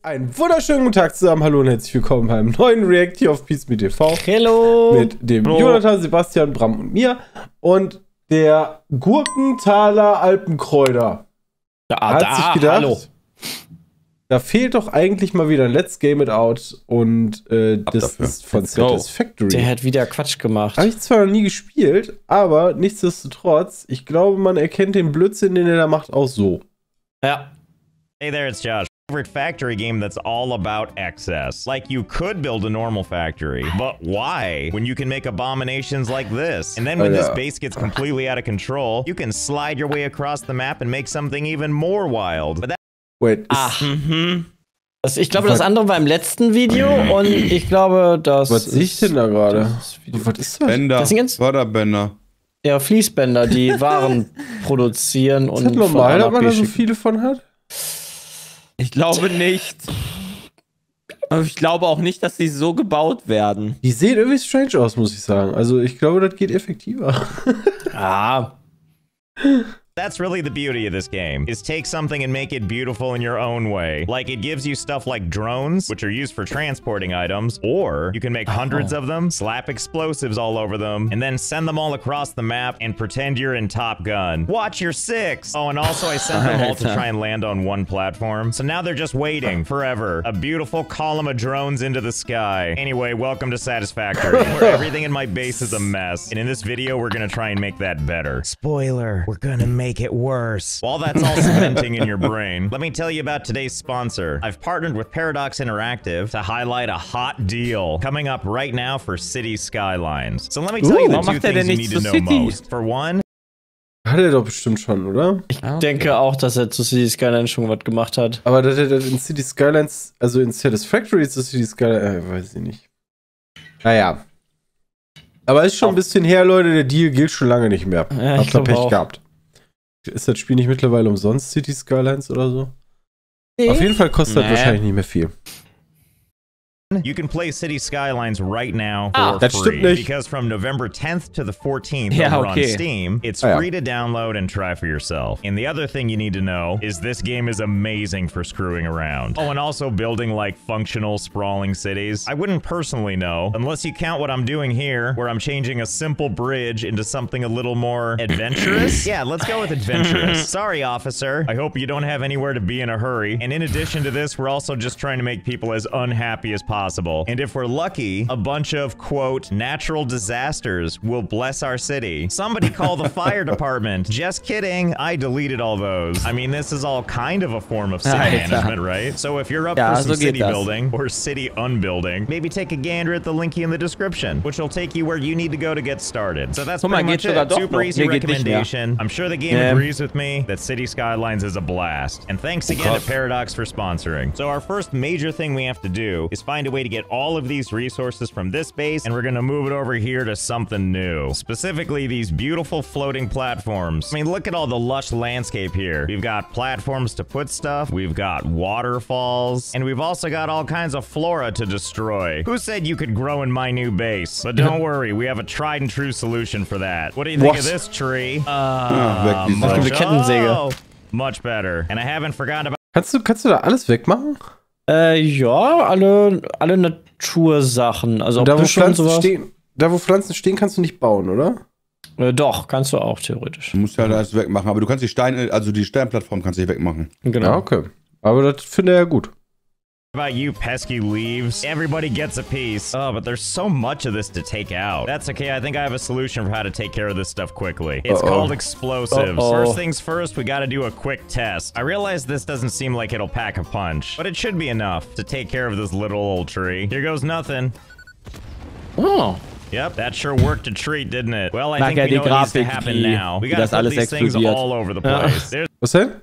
Einen wunderschönen guten Tag zusammen, hallo und herzlich willkommen beim neuen React hier auf Peace mit TV. Hello! Mit dem Jonathan, Sebastian, Bram und mir. Und der Gurkenthaler Alpenkräuter. Hat sich gedacht, hallo. Da fehlt doch eigentlich mal wieder ein Let's Game It Out. Und das ist von Satisfactory. Der hat wieder Quatsch gemacht. Habe ich zwar noch nie gespielt, aber nichtsdestotrotz, ich glaube, man erkennt den Blödsinn, den er da macht, auch so. Ja. Hey there, it's Josh. Favorite factory game that's all about excess. Like, you could build a normal factory, but why? When you can make abominations like this. And then when this base gets completely out of control, you can slide your way across the map and make something even more wild. But that Wait, ich glaube, das andere war im letzten Video und ich glaube, das. Was sehe ich denn da gerade? Was ist das? Bänder, Förderbänder. Ja, Fließbänder, die Waren produzieren und. Ist das normal, dass man da so viele von hat? Ich glaube nicht. Aber ich glaube auch nicht, dass sie so gebaut werden. Die sehen irgendwie strange aus, muss ich sagen. Also ich glaube, das geht effektiver. Ah. That's really the beauty of this game, is take something and make it beautiful in your own way. Like, it gives you stuff like drones, which are used for transporting items, or you can make hundreds of them, slap explosives all over them, and then send them all across the map and pretend you're in Top Gun. Watch your six! Oh, and also I sent them all to try and land on one platform, so now they're just waiting forever. A beautiful column of drones into the sky. Anyway, welcome to Satisfactory, where everything in my base is a mess, and in this video we're gonna try and make that better. Spoiler, we're gonna make it worse. While that's all cementing in your brain, let me tell you about today's sponsor. I've partnered with Paradox Interactive to highlight a hot deal coming up right now for City Skylines. So let me tell you the two things you need to know most. For one, Hat er doch bestimmt schon, oder? Ich denke auch, dass er zu City Skylines schon was gemacht hat. Aber dass er das in City Skylines, also in Satisfactory ist das City Skylines, weiß ich nicht. Naja. Aber ist schon ein bisschen her, Leute, der Deal gilt schon lange nicht mehr. Ja, Habt ihr Pech gehabt. Ist das Spiel nicht mittlerweile umsonst, City Skylines oder so? Nee. Auf jeden Fall kostet das wahrscheinlich nicht mehr viel. you can play City Skylines right now for free. Because from November 10th to the 14th over on Steam, it's free to download and try for yourself. And the other thing you need to know is this game is amazing for screwing around. Oh, and also building like functional, sprawling cities. I wouldn't personally know, unless you count what I'm doing here, where I'm changing a simple bridge into something a little more adventurous. Yeah, let's go with adventurous. Sorry, officer. I hope you don't have anywhere to be in a hurry. And in addition to this, we're also just trying to make people as unhappy as possible. And if we're lucky, a bunch of, quote, natural disasters will bless our city. Somebody call the fire department. Just kidding. I deleted all those. I mean, this is all kind of a form of city management, right? So if you're up for some city building or city unbuilding, maybe take a gander at the linky in the description, which will take you where you need to go to get started. So that's pretty much it. Super easy recommendation. I'm sure the game agrees with me that City Skylines is a blast. And thanks again to Paradox for sponsoring. So our first major thing we have to do is find a way to get all of these resources from this base, and we're gonna move it over here to something new. Specifically, these beautiful floating platforms. I mean, look at all the lush landscape here. We've got platforms to put stuff, we've got waterfalls, and we've also got all kinds of flora to destroy. Who said you could grow in my new base? But don't worry, we have a tried and true solution for that. What do you think of this tree? Much better. And I haven't forgotten about... Kannst du da alles wegmachen? Ja, alle Natursachen. Also da, wo Pflanzen stehen, kannst du nicht bauen, oder? Doch, kannst du auch, theoretisch. Du musst ja alles wegmachen, aber du kannst die Steinplattform kannst du nicht wegmachen. Genau. Ja, okay. Aber das finde ich ja gut. About you pesky leaves. Everybody gets a piece. Oh, but there's so much of this to take out. That's okay, I think I have a solution for how to take care of this stuff quickly. It's called explosives. First things first, we gotta do a quick test. I realize this doesn't seem like it'll pack a punch, but it should be enough to take care of this little old tree. Here goes nothing. Oh. Yep, that sure worked a treat, didn't it? Well, I think we know what needs to happen now. We gotta put these things all over the place. Was denn?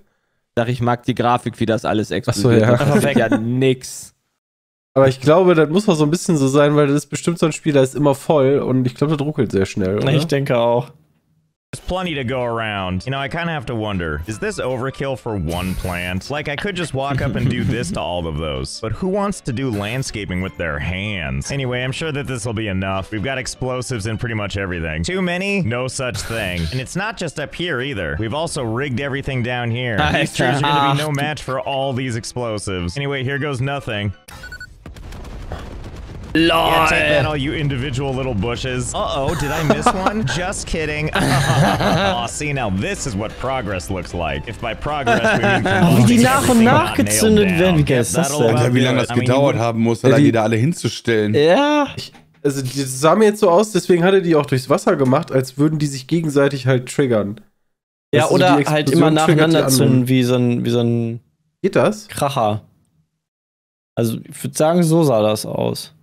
Sag, ich mag die Grafik, wie das alles explodiert. Achso, ja. Ja nix. Aber ich glaube, das muss auch so ein bisschen so sein, weil das ist bestimmt so ein Spiel, der ist immer voll und ich glaube, das ruckelt sehr schnell, oder? Ich denke auch. plenty to go around. You know, I kind of have to wonder, is this overkill for one plant? Like, I could just walk up and do this to all of those. But who wants to do landscaping with their hands? Anyway, I'm sure that this will be enough. We've got explosives in pretty much everything. Too many? No such thing. And it's not just up here either. We've also rigged everything down here. These trees are going to be no match for all these explosives. Anyway, here goes nothing. Yeah, take that, all you individual little bushes. Uh-oh, did I miss one? Just kidding. Oh, see, now this is what progress looks like. If by progress we mean... Wie die nach und nach gezündet werden. Wie geil ist das denn? Alter, wie lange das gedauert haben muss, da die da alle hinzustellen. Ja. Also, die sah mir jetzt so aus, deswegen hatte die auch durchs Wasser gemacht, als würden die sich gegenseitig halt triggern. Ja, also oder halt immer nacheinander zünden, wie so ein Geht das? Kracher. Also, ich würde sagen, so sah das aus.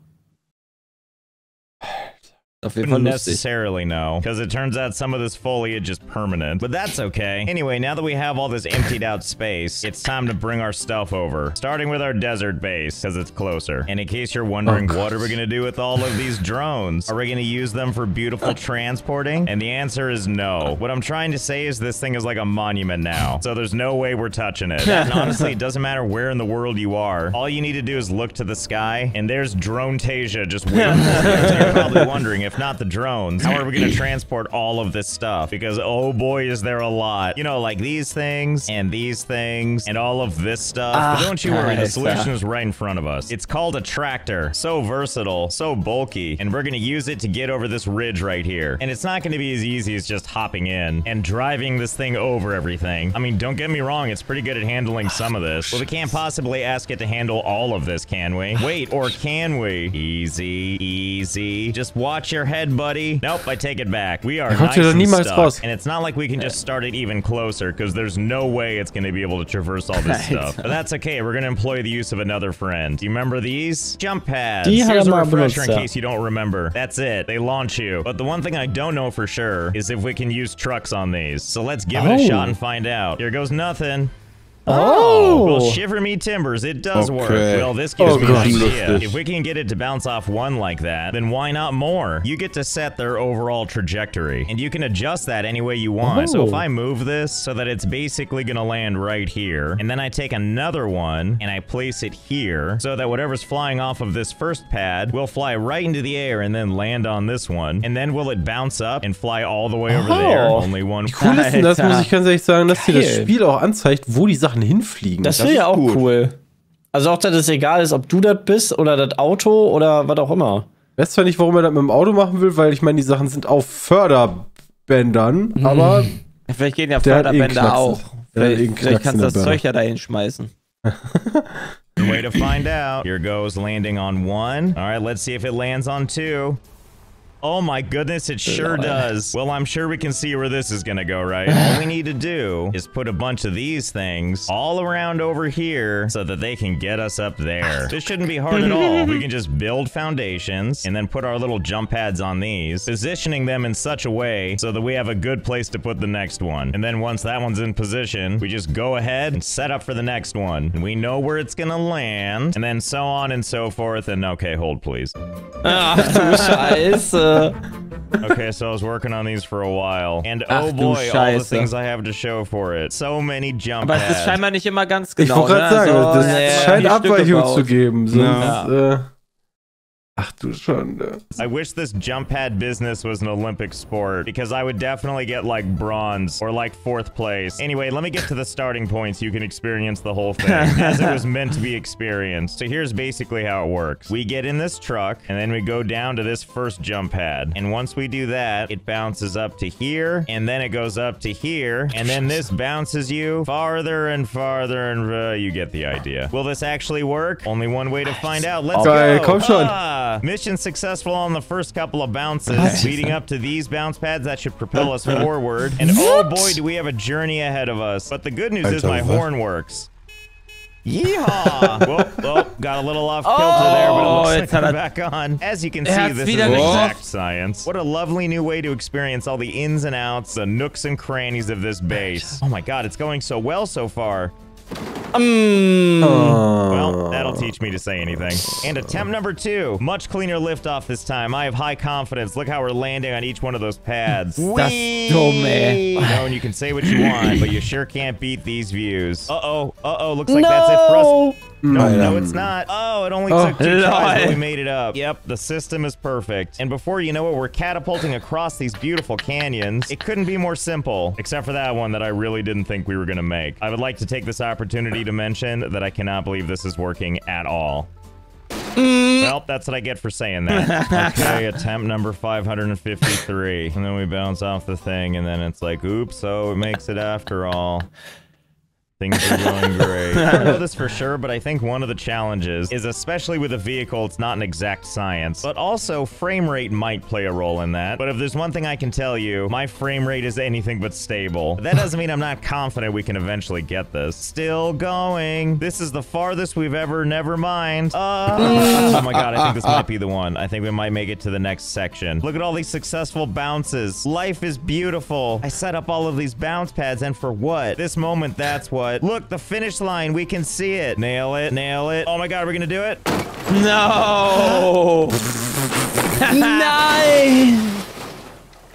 Wouldn't necessarily know, because it turns out some of this foliage is permanent, but that's okay. Anyway, now that we have all this emptied out space, it's time to bring our stuff over, starting with our desert base, because it's closer. And in case you're wondering, what are we going to do with all of these drones? Are we going to use them for beautiful transporting? And the answer is no. What I'm trying to say is this thing is like a monument now, so there's no way we're touching it. And honestly, it doesn't matter where in the world you are. All you need to do is look to the sky, and there's Drone-tasia just waiting for you. So you're probably wondering, if not the drones, how are we going to transport all of this stuff? Because, oh boy, is there a lot. You know, like these things, and all of this stuff. But don't you worry, the solution is right in front of us. It's called a tractor. So versatile, so bulky, and we're going to use it to get over this ridge right here. And it's not going to be as easy as just hopping in and driving this thing over everything. I mean, don't get me wrong, it's pretty good at handling some of this. But we can't possibly ask it to handle all of this, can we? Wait, or can we? Easy, easy. Just watch your head, buddy. Nope, I take it back. We are nice and stuck. And it's not like we can just start it even closer, because there's no way it's going to be able to traverse all this stuff. But that's okay. We're going to employ the use of another friend. Do you remember these? Jump pads. Here's a refresher in case you don't remember. That's it. They launch you. But the one thing I don't know for sure is if we can use trucks on these. So let's give it a shot and find out. Here goes nothing. Oh! Well, shiver me timbers, it does work. Well, this gives me an idea. If we can get it to bounce off one like that, then why not more? You get to set their overall trajectory, and you can adjust that any way you want. So if I move this so that it's basically gonna land right here, and then I take another one, and I place it here, so that whatever's flying off of this first pad will fly right into the air and then land on this one, and then will it bounce up and fly all the way over there? Only one. Cool ist denn das, muss ich ganz ehrlich sagen, dass dir das Spiel auch anzeigt, wo die Sachen hinfliegen. Das wäre ja auch cool. Also auch, dass es egal ist, ob du das bist oder das Auto oder was auch immer. Ich weiß zwar nicht, warum er das mit dem Auto machen will, weil ich meine, die Sachen sind auf Förderbändern, aber vielleicht gehen ja Förderbänder auch. Vielleicht kannst du das Zeug ja dahin schmeißen. Way to find out. Here goes landing on one. All right, let's see if it lands on two. Oh my goodness, it sure does. Well, I'm sure we can see where this is gonna go, right? All we need to do is put a bunch of these things all around over here so that they can get us up there. This shouldn't be hard at all. We can just build foundations and then put our little jump pads on these, positioning them in such a way so that we have a good place to put the next one. And then once that one's in position, we just go ahead and set up for the next one. And we know where it's gonna land, and then so on and so forth. And okay, hold please. Ach du Scheiße. Okay, so I was working on these for a while. And oh boy, all the things I have to show for it. So many jump pads. Aber es ist scheinbar nicht immer ganz genau. Ich wollte gerade sagen, das scheint Abweichungen zu geben. Sonst, ach du Schande. I wish this jump pad business was an Olympic sport, because I would definitely get like bronze or like 4th place. Anyway, let me get to the starting point so you can experience the whole thing as it was meant to be experienced. So here's basically how it works. We get in this truck and then we go down to this first jump pad. And once we do that, it bounces up to here and then it goes up to here. And then this bounces you farther and farther and you get the idea. Will this actually work? Only one way to find out. Let's go. Komm schon. Mission successful on the first couple of bounces, leading up to these bounce pads that should propel us forward. And oh boy, do we have a journey ahead of us. But the good news is my horn works. Yeehaw! Well, got a little off kilter there, but it looks like I'm back on. As you can see, this is exact science. What a lovely new way to experience all the ins and outs, the nooks and crannies of this base. Oh my god, it's going so well so far. Well, that'll teach teach me to say anything. And attempt number 2. Much cleaner liftoff this time. I have high confidence. Look how we're landing on each one of those pads. That's dumb, man. No, and you can say what you want, but you sure can't beat these views. Uh-oh. Looks like that's it for us. No, it's not. Oh, it only took 2 tries, but we made it up. Yep, the system is perfect. And before you know it, we're catapulting across these beautiful canyons. It couldn't be more simple, except for that one that I really didn't think we were gonna make. I would like to take this opportunity to mention that I cannot believe this is working at all. Well, that's what I get for saying that. Okay, attempt number 553. And then we bounce off the thing, and then it's like, oops, so it makes it after all. Things are going great. I don't know this for sure, but I think one of the challenges is, especially with a vehicle, it's not an exact science, but also frame rate might play a role in that. But if there's one thing I can tell you, my frame rate is anything but stable. That doesn't mean I'm not confident we can eventually get this. Still going. This is the farthest we've ever, never mind. Oh my god, I think this might be the one. I think we might make it to the next section. Look at all these successful bounces. Life is beautiful. I set up all of these bounce pads, and for what? This moment, that's what. Look, the finish line. We can see it. Nail it. Nail it. Oh my god, we're gonna do it? No. Nice.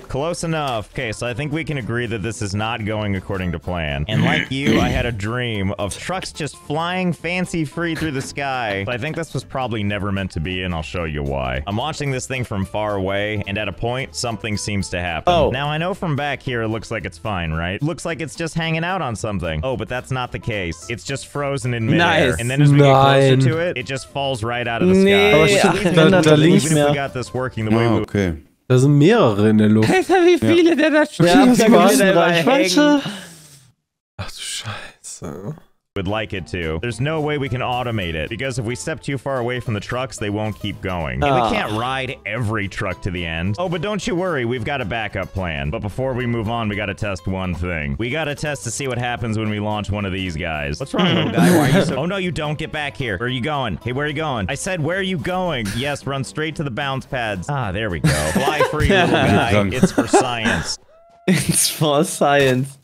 Close enough. Okay, so I think we can agree that this is not going according to plan. And like you, I had a dream of trucks just flying fancy-free through the sky. But I think this was probably never meant to be, and I'll show you why. I'm watching this thing from far away, and at a point, something seems to happen. Oh. Now, I know from back here, it looks like it's fine, right? Looks like it's just hanging out on something. Oh, but that's not the case. It's just frozen in midair. And then as we get closer to it, it just falls right out of the sky. Even if we got this working the way we would. Da sind mehrere in der Luft. Alter, wie viele der da stehen. Ach du Scheiße. Would like it to. There's no way we can automate it, because if we step too far away from the trucks, they won't keep going. And we can't ride every truck to the end. Oh, but don't you worry, we've got a backup plan. But before we move on, we gotta test one thing. We gotta test to see what happens when we launch one of these guys. What's wrong, little guy? Why are you so— Oh no, you don't. Get back here. Where are you going? Hey, where are you going? I said, where are you going? Yes, run straight to the bounce pads. Ah, there we go. Fly free, little guy. It's for science. It's for science.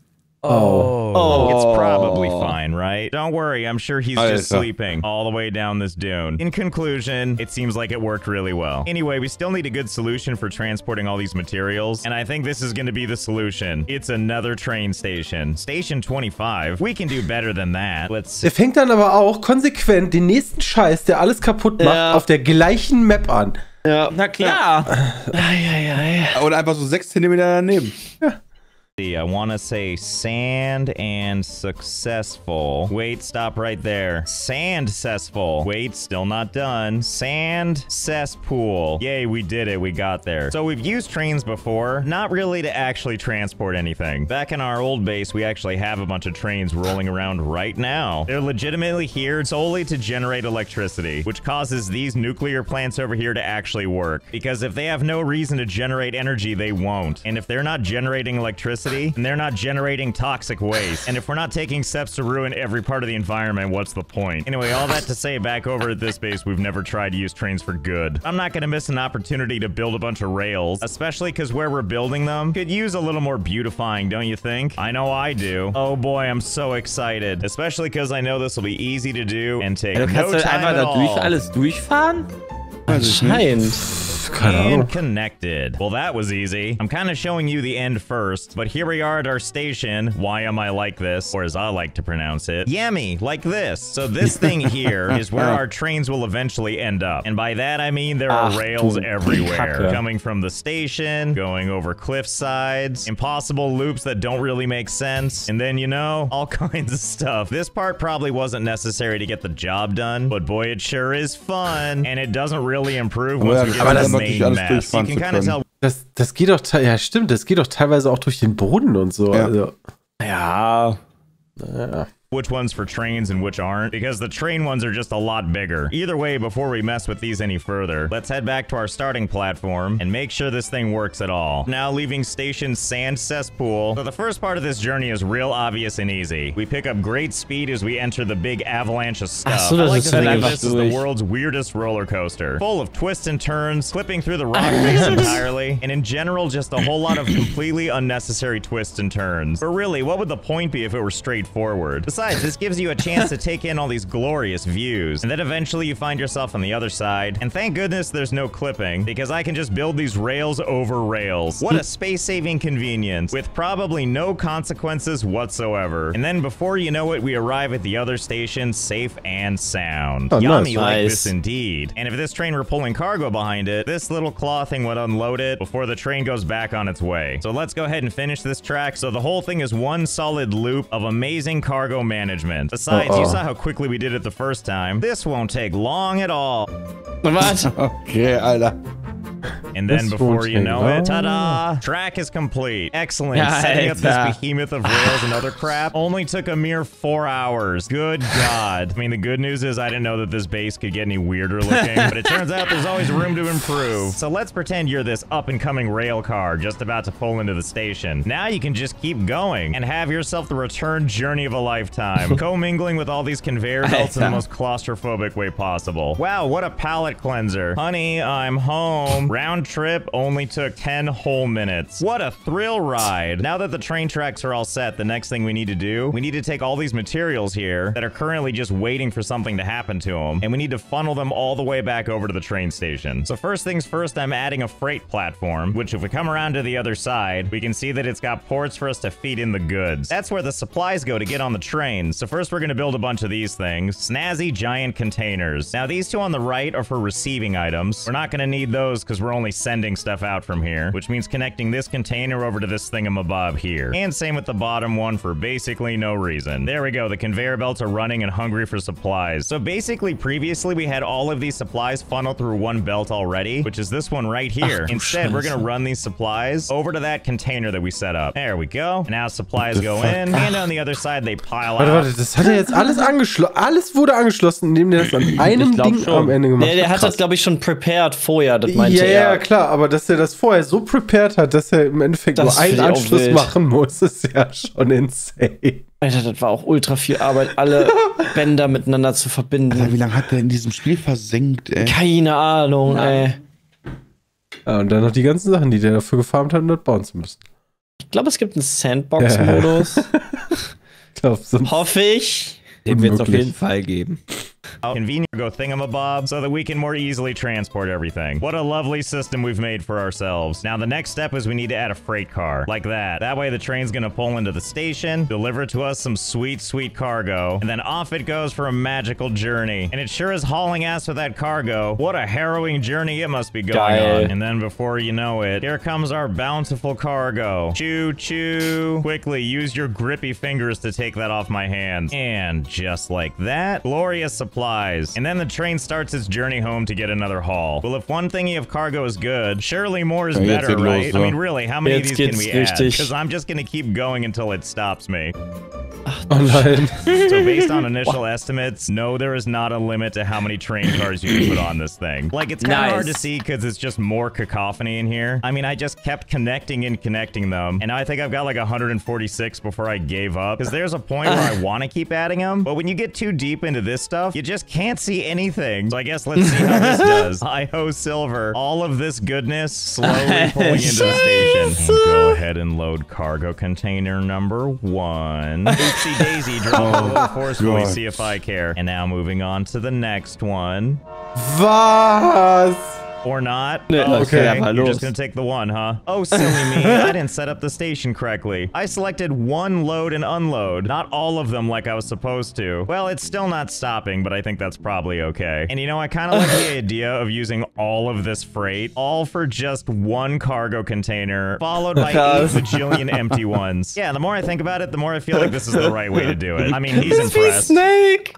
Oh. It's probably fine, right? Don't worry, I'm sure he's just sleeping all the way down this dune. In conclusion, it seems like it worked really well. Anyway, we still need a good solution for transporting all these materials, and I think this is going to be the solution. It's another train station. Station 25. We can do better than that. Let's see. Der fängt dann aber auch konsequent den nächsten Scheiß, der alles kaputt macht, auf der gleichen Map an. Ja, na klar. Und einfach so 6 Zentimeter daneben. Ja. I want to say sand and successful. Wait, stop right there. Sand cesspool. Wait, still not done. Sand cesspool. Yay, we did it. We got there. So we've used trains before, not really to actually transport anything. Back in our old base, we actually have a bunch of trains rolling around right now. They're legitimately here solely to generate electricity, which causes these nuclear plants over here to actually work. Because if they have no reason to generate energy, they won't. And if they're not generating electricity, and they're not generating toxic waste. And if we're not taking steps to ruin every part of the environment, what's the point? Anyway, all that to say, back over at this base, we've never tried to use trains for good. I'm not gonna miss an opportunity to build a bunch of rails, especially because where we're building them could use a little more beautifying, don't you think? I know I do. Oh boy, I'm so excited. Especially because I know this will be easy to do and take no time at all. Alles durchfahren? Anscheinend. And connected. Well, that was easy. I'm kind of showing you the end first, but here we are at our station. Why am I like this? Or as I like to pronounce it, yummy, like this. So this thing here is where our trains will eventually end up. And by that, I mean there are rails everywhere. Coming from the station, going over cliff sides, impossible loops that don't really make sense, and then, you know, all kinds of stuff. This part probably wasn't necessary to get the job done, but boy, it sure is fun. And it doesn't really improve once we get to the main mess. You can kind of tell. Das geht doch, ja stimmt, das geht doch teilweise auch durch den Boden und so. Ja. Also. Ja. Which ones for trains and which aren't, because the train ones are just a lot bigger. Either way, before we mess with these any further, let's head back to our starting platform and make sure this thing works at all. Now leaving station sand cesspool. So the first part of this journey is real obvious and easy. We pick up great speed as we enter the big avalanche of stuff. I like to think of this as the world's weirdest roller coaster, full of twists and turns, clipping through the rock face entirely, and in general, just a whole lot of completely unnecessary twists and turns. But really, what would the point be if it were straightforward? Besides Besides, this gives you a chance to take in all these glorious views. And then eventually you find yourself on the other side. And thank goodness there's no clipping, because I can just build these rails over rails. What a space-saving convenience, with probably no consequences whatsoever. And then before you know it, we arrive at the other station safe and sound. Oh, Yummy like nice. this indeed. And if this train were pulling cargo behind it, this little claw thing would unload it before the train goes back on its way. So let's go ahead and finish this track. So the whole thing is one solid loop of amazing cargo management. Besides, you saw how quickly we did it the first time. This won't take long at all. Was? Okay, Alter. And then This before won't you know take it, ta-da! Track is complete. Excellent. Setting up this behemoth of rails and other crap only took a mere 4 hours. Good God. I mean, the good news is I didn't know that this base could get any weirder looking, but it turns out there's always room to improve. So let's pretend you're this up-and-coming rail car just about to pull into the station. Now you can just keep going and have yourself the return journey of a lifetime, commingling with all these conveyor belts in the most claustrophobic way possible. Wow, what a palate cleanser. Honey, I'm home. Round trip only took 10 whole minutes. What a thrill ride. Now that the train tracks are all set, the next thing we need to do, we need to take all these materials here that are currently just waiting for something to happen to them, and we need to funnel them all the way back over to the train station. So first things first, I'm adding a freight platform, which if we come around to the other side, we can see that it's got ports for us to feed in the goods. That's where the supplies go to get on the train. So first we're gonna build a bunch of these things. Snazzy giant containers. Now these two on the right are for receiving items. We're not gonna need those because we're only sending stuff out from here, which means connecting this container over to this thingamabob here. And same with the bottom one for basically no reason. There we go, the conveyor belts are running and hungry for supplies. So basically previously we had all of these supplies funneled through one belt already, which is this one right here. Instead, we're gonna run these supplies over to that container that we set up. There we go. Now supplies go in, and on the other side they pile out. Warte, das hat er jetzt alles angeschlossen. Alles wurde angeschlossen, indem der das an einem Ding am Ende gemacht hat. Der hat das, glaube ich, schon prepared vorher, das meinte er. Ja, klar, aber dass er das vorher so prepared hat, dass er im Endeffekt nur einen Anschluss machen muss, ist ja schon insane. Alter, das war auch ultra viel Arbeit, alle Bänder miteinander zu verbinden. Alter, wie lange hat der in diesem Spiel versenkt, ey? Keine Ahnung, ey. Ja, und dann noch die ganzen Sachen, die der dafür gefarmt hat, um das bauen zu müssen. Ich glaube, es gibt einen Sandbox-Modus. Hoffe ich. Den wird es auf jeden Fall geben. Convenient go thingamabob so that we can more easily transport everything. What a lovely system we've made for ourselves. Now the next step is we need to add a freight car like that. That way the train's gonna pull into the station, deliver to us some sweet, sweet cargo, and then off it goes for a magical journey. And it sure is hauling ass with that cargo. What a harrowing journey it must be going on. And then before you know it, here comes our bountiful cargo. Choo choo. Quickly use your grippy fingers to take that off my hands. And just like that, glorious supplies. And then the train starts its journey home to get another haul. Well, if one thingy of cargo is good, surely more is better, right? I mean, really, how many of these can we add? Because I'm just gonna keep going until it stops me. Oh nein. So based on initial estimates, no, there is not a limit to how many train cars you can put on this thing. Like, it's kind of hard to see because it's just more cacophony in here. I mean, I just kept connecting and connecting them, and now I think I've got like 146 before I gave up. Because there's a point where I want to keep adding them, but when you get too deep into this stuff, you just can't see anything. So I guess let's see how this does. Hi-ho silver. All of this goodness slowly pulling into the station. And go ahead and load cargo container number 1. Oopsie daisy, drop a little forcefully, see if I care. And now moving on to the next one. Was? Or not? Oh, okay, you're just gonna take the one, huh? Oh, silly me, I didn't set up the station correctly. I selected one load and unload, not all of them like I was supposed to. Well, it's still not stopping, but I think that's probably okay. And you know, I kind of like the idea of using all of this freight, all for just one cargo container, followed by 8 bajillion empty ones. Yeah, the more I think about it, the more I feel like this is the right way to do it. I mean, he's impressed. Snake!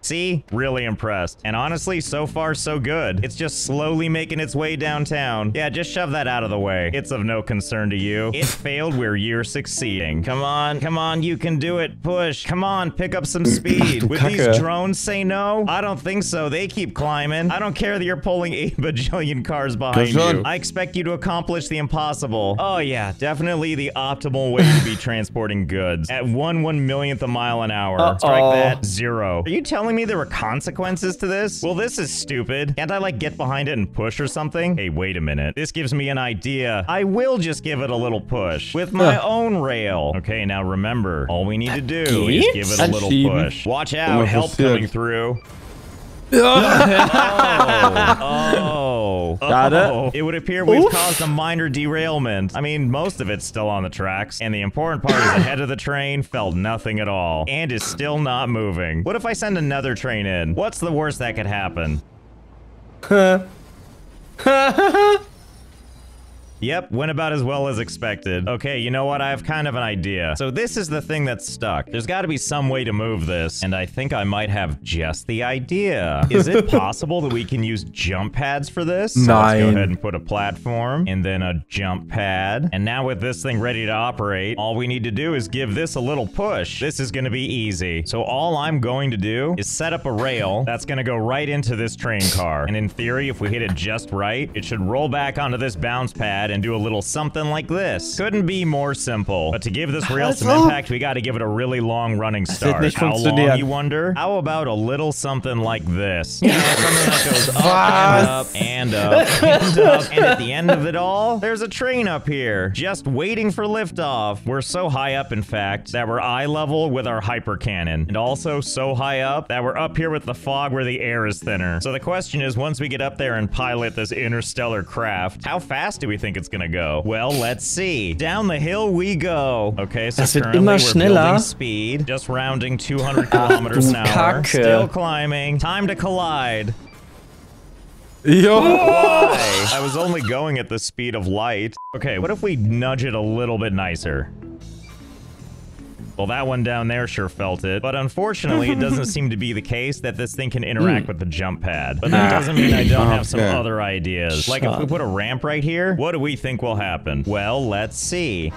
See? Really impressed. And honestly, so far, so good. It's just slowly making its way downtown. Yeah, just shove that out of the way. It's of no concern to you. It failed where you're succeeding. Come on, you can do it. Push. Come on, pick up some speed. Would these drones say no? I don't think so. They keep climbing. I don't care that you're pulling 8 bajillion cars behind you. I expect you to accomplish the impossible. Oh yeah, definitely the optimal way to be transporting goods. At 1/1 millionth a mile an hour. Strike that. 0. Are you telling me me there were consequences to this? Well, this is stupid. Can't I, like, get behind it and push or something? Hey, wait a minute. This gives me an idea. I will just give it a little push with my own rail. Okay, now remember, all we need to do is give it a little push. Watch out, help coming through. Got it. It would appear we've caused a minor derailment. I mean, most of it's still on the tracks, and the important part is the head of the train felt nothing at all, and is still not moving. What if I send another train in? What's the worst that could happen? Yep, went about as well as expected. Okay, you know what? I have kind of an idea. So this is the thing that's stuck. There's got to be some way to move this, and I think I might have just the idea. Is it possible that we can use jump pads for this? So let's go ahead and put a platform, and then a jump pad. And now with this thing ready to operate, all we need to do is give this a little push. This is going to be easy. So all I'm going to do is set up a rail that's going to go right into this train car. And in theory, if we hit it just right, it should roll back onto this bounce pad and do a little something like this. Couldn't be more simple. But to give this rail some impact, we got to give it a really long running start. How long, you wonder? How about a little something like this? You know, something that goes up and up and up and up. And at the end of it all, there's a train up here, just waiting for liftoff. We're so high up, in fact, that we're eye level with our hyper cannon. And also so high up that we're up here with the fog where the air is thinner. So the question is, once we get up there and pilot this interstellar craft, how fast do we think it's gonna go? Well, let's see. Down the hill we go. Okay, so currently we're building speed, just rounding 200 kilometers an hour. Still climbing. Time to collide. Yo! Why? I was only going at the speed of light. Okay, what if we nudge it a little bit nicer? Well, that one down there sure felt it. But unfortunately, it doesn't seem to be the case that this thing can interact with the jump pad. But that doesn't mean I don't have some other ideas. Like, if we put a ramp right here, what do we think will happen? Well, let's see.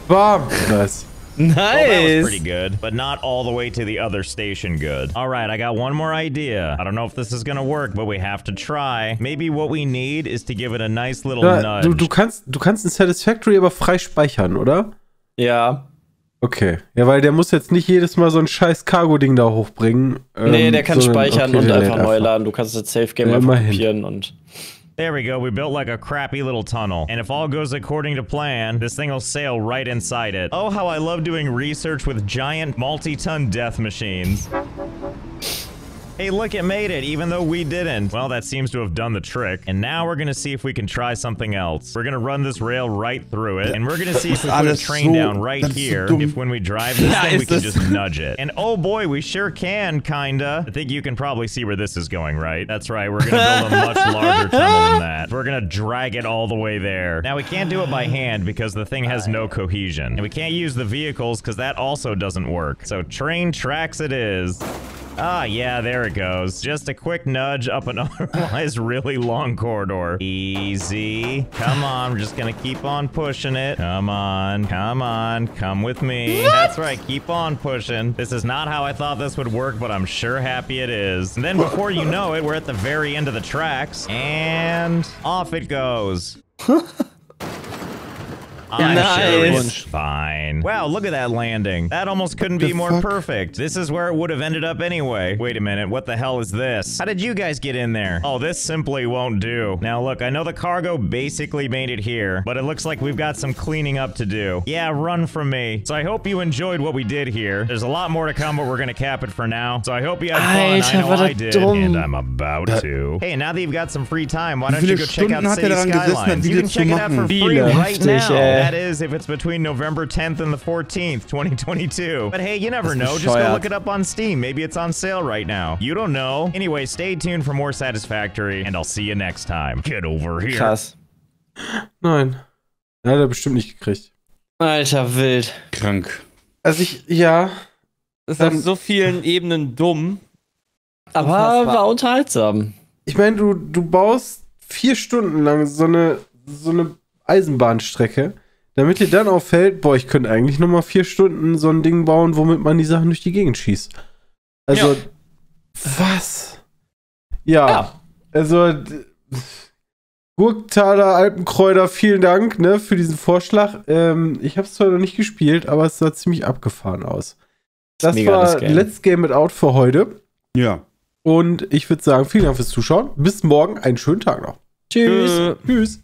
Bomb! Nice. Well, that was pretty good, but not all the way to the other station good. All right, I got one more idea. I don't know if this is gonna work, but we have to try. Maybe what we need is to give it a nice little nudge. Du kannst in Satisfactory aber frei speichern, oder? Ja. Okay. Ja, weil der muss jetzt nicht jedes Mal so ein scheiß Cargo-Ding da hochbringen. Nee, der kann speichern und einfach neu laden. Du kannst das Safe-Game einfach kopieren und... There we go, we built like a crappy little tunnel. And if all goes according to plan, this thing will sail right inside it. Oh, how I love doing research with giant multi-ton death machines. Hey, look, it made it, even though we didn't. Well, that seems to have done the trick. And now we're gonna see if we can try something else. We're gonna run this rail right through it, and we're gonna see if we put a train down right here, if when we drive this thing, we can just nudge it. And oh boy, we sure can, kinda. I think you can probably see where this is going, right? That's right, we're gonna build a much larger tunnel than that. We're gonna drag it all the way there. Now, we can't do it by hand because the thing has no cohesion. And we can't use the vehicles because that also doesn't work. So train tracks it is. Ah, yeah, there it goes. Just a quick nudge up an otherwise really long corridor. Easy. Come on, we're just gonna keep on pushing it. Come on, come with me. What? That's right, keep on pushing. This is not how I thought this would work, but I'm sure happy it is. And then before you know it, we're at the very end of the tracks, and off it goes. I'm sure it's fine. Wow, look at that landing. That almost couldn't be more perfect. This is where it would have ended up anyway. Wait a minute, what the hell is this? How did you guys get in there? Oh, this simply won't do. Now look, I know the cargo basically made it here, but it looks like we've got some cleaning up to do. Yeah, run from me. So I hope you enjoyed what we did here. There's a lot more to come, but we're gonna cap it for now. So I hope you had fun. I know I did, and I'm about to. Hey, now that you've got some free time, why don't you go check out City Skylines? You can check it out for free right now. That is, if it's between November 10th and the 14th, 2022. But hey, you never know. Just go look it up on Steam. Maybe it's on sale right now. You don't know. Anyway, stay tuned for more Satisfactory, and I'll see you next time. Get over here. Krass. Nein. Hat er bestimmt nicht gekriegt. Alter, wild. Krank. Also ja. Das ist auf so vielen Ebenen dumm. Aber war unterhaltsam. Ich meine, du baust 4 Stunden lang so eine Eisenbahnstrecke, damit dir dann auffällt, boah, ich könnte eigentlich nochmal 4 Stunden so ein Ding bauen, womit man die Sachen durch die Gegend schießt. Also, was? Ja. Also, Gurkentaler Alpenkräuter, vielen Dank, ne, für diesen Vorschlag. Ich habe es zwar noch nicht gespielt, aber es sah ziemlich abgefahren aus. Das war Let's Game It Out für heute. Ja. Und ich würde sagen, vielen Dank fürs Zuschauen. Bis morgen. Einen schönen Tag noch. Tschüss. Tschüss.